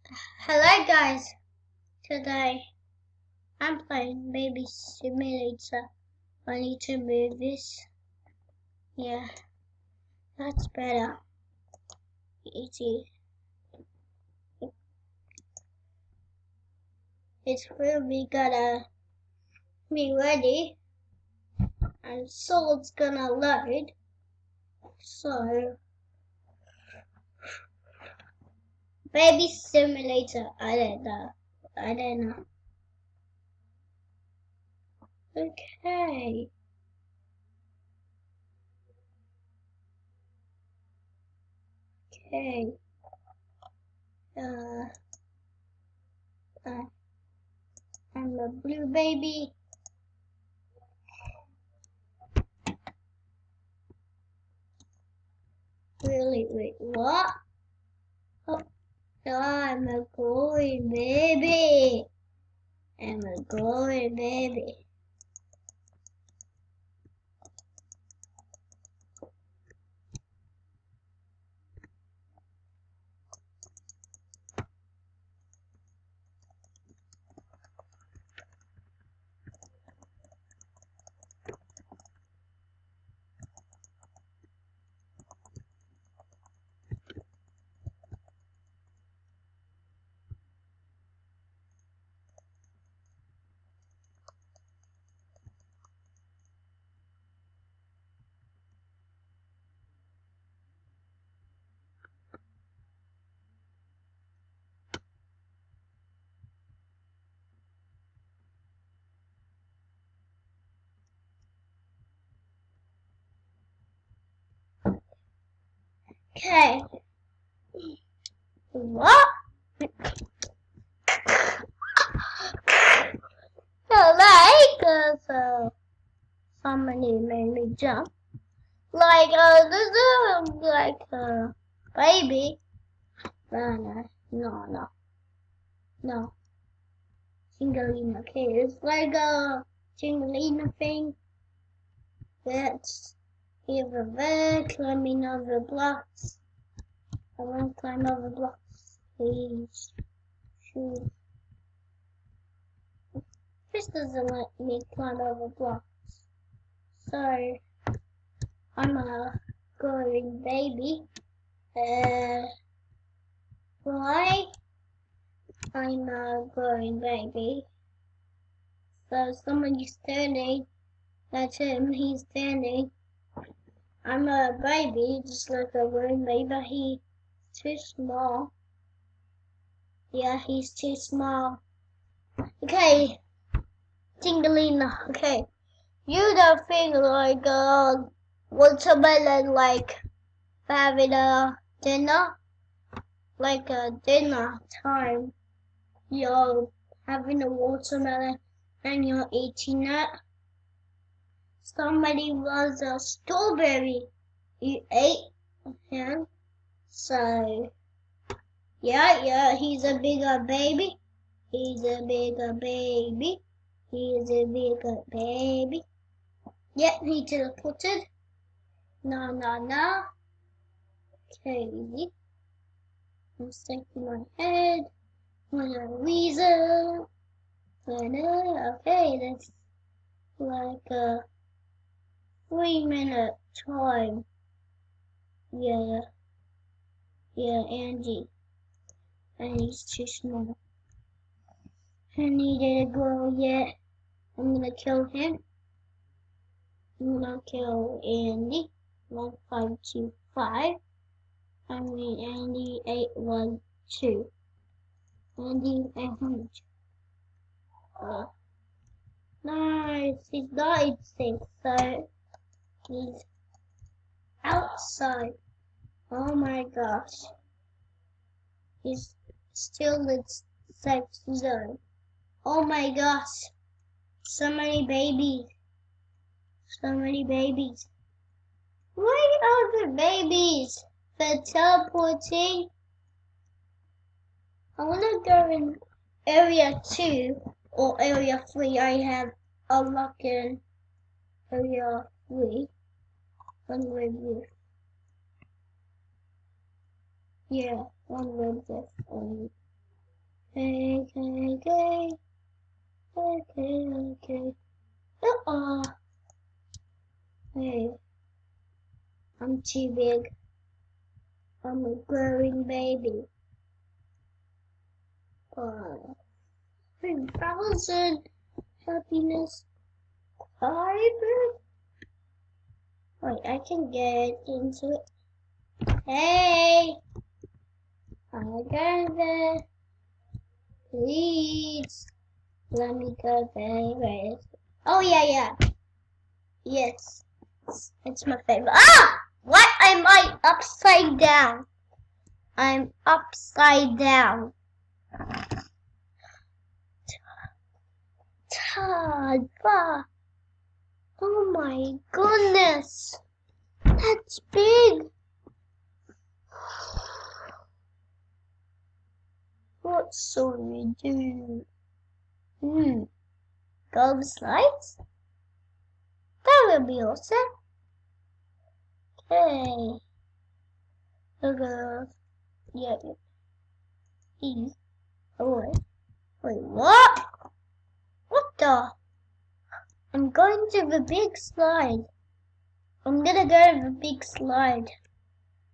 Hello guys, today I'm playing Baby Simulator. I need to move this. Yeah, that's better. Easy. It's really gonna be ready and so it's gonna load. So, Baby Simulator, I don't know. Okay. Okay. Uh, I'm a blue baby. Really, wait, what? Oh, I'm a glowing baby. I'm a glowing baby. Okay. What? Somebody made me jump. This is like a baby. No. Tingalina. Okay, it's like a Tingalina thing. That's either there, climbing over blocks. I won't climb over blocks. Please. Shoot. This doesn't let me climb over blocks. So, I'm a growing baby. Why? I'm a growing baby. So somebody's standing. That's him. He's standing. I'm a baby, just like a growing baby, but he's too small. Yeah, he's too small. Okay, Tingalina. Okay, you don't think like watermelon like having a dinner, like a dinner time. You're having a watermelon and you're eating it. Somebody was a strawberry. You ate him. So, yeah, he's a bigger baby. He's a bigger baby. He's a bigger baby. Yep, he teleported. No. Okay. I'm sticking my head. What a weasel. Okay, that's like a 3-minute time. Yeah, Andy. And he's too small. And he didn't grow yet. I'm gonna kill him. I'm gonna kill Andy. 1525. Andy 812. Andy 800. Nice. He's not safe, so he's outside. Oh my gosh. He's still in safe zone. Oh my gosh. So many babies. Where are the babies? They're teleporting. I want to go in area 2 or area 3. I have unlocked in area 3. One with yeah, one with this. Okay. Hey, I'm too big. I'm a growing baby. 3,000 happiness fiber. Wait, I can get into it. Hey, I got there. Please let me go there. Wait. Oh yeah. Yes, it's my favorite. Ah! What am I upside down? I'm upside down. Ta-da! Oh my goodness! That's big! What shall we do? Go slides? That would be awesome. Okay. Yeah. Oh, wait, what? What the? I'm going to the big slide. I'm gonna go to the big slide.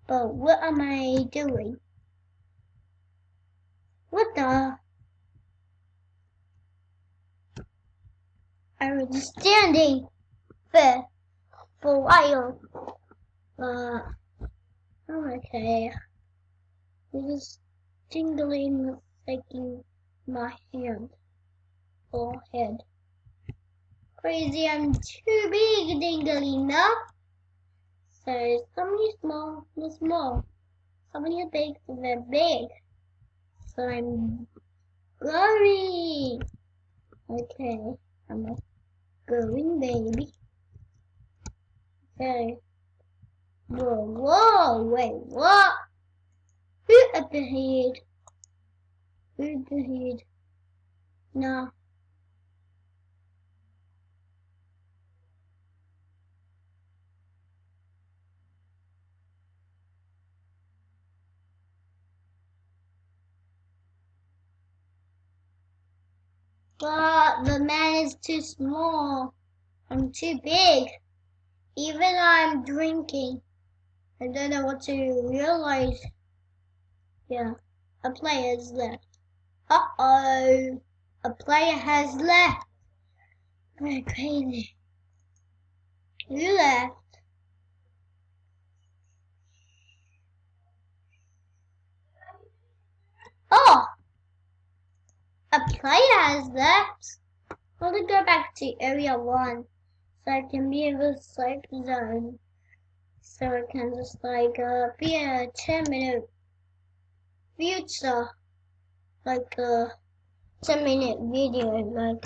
But what am I doing? What the? I was standing there for a while. Okay. It is tingling, taking my hand or head. Crazy, I'm too big, dingling now. So somebody small is small. Somebody big is big. So I'm growing. Okay, I'm a growing baby. Okay. Whoa, wait, what? Who appeared? Who appeared? No. But the man is too small. I'm too big. Even I'm drinking. I don't know what to realize. Yeah, a player is left. Uh-oh. A player has left. Very crazy. Who left? Oh! A player has left. I'm gonna go back to area 1 so I can be in the safe zone. So I can just like be a 10-minute future. Like a 10-minute video. Like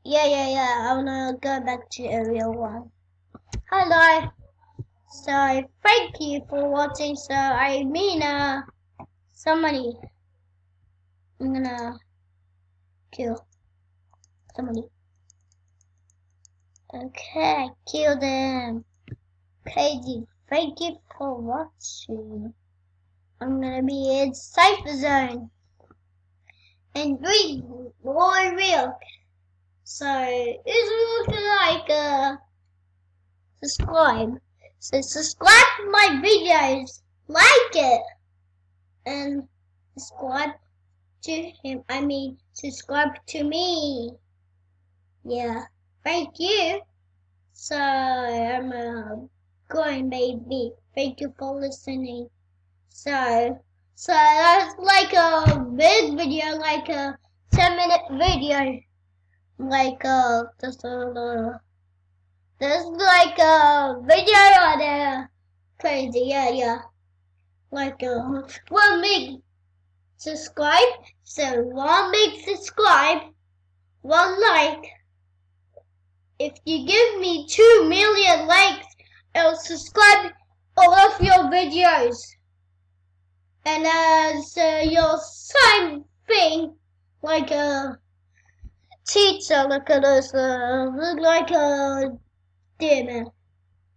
yeah. I wanna go back to area 1. Hello. So thank you for watching. So I mean somebody. I'm gonna kill somebody. Okay, kill them. Crazy. Thank you for watching. I'm gonna be in safe zone and breathe more real. So it's looking like subscribe. So subscribe to my videos, like it, and subscribe to him. I mean, subscribe to me. Yeah, thank you. So I'm a growing baby. Thank you for listening. So that's like a big video, like a 10-minute video, like there's like a video on there. Crazy, yeah. Like 1 big subscribe. So 1 big subscribe, 1 like. If you give me 2 million likes, I'll subscribe all of your videos. And so your same thing, like a teacher, look at us, look like a demon.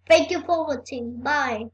Thank you for watching. Bye.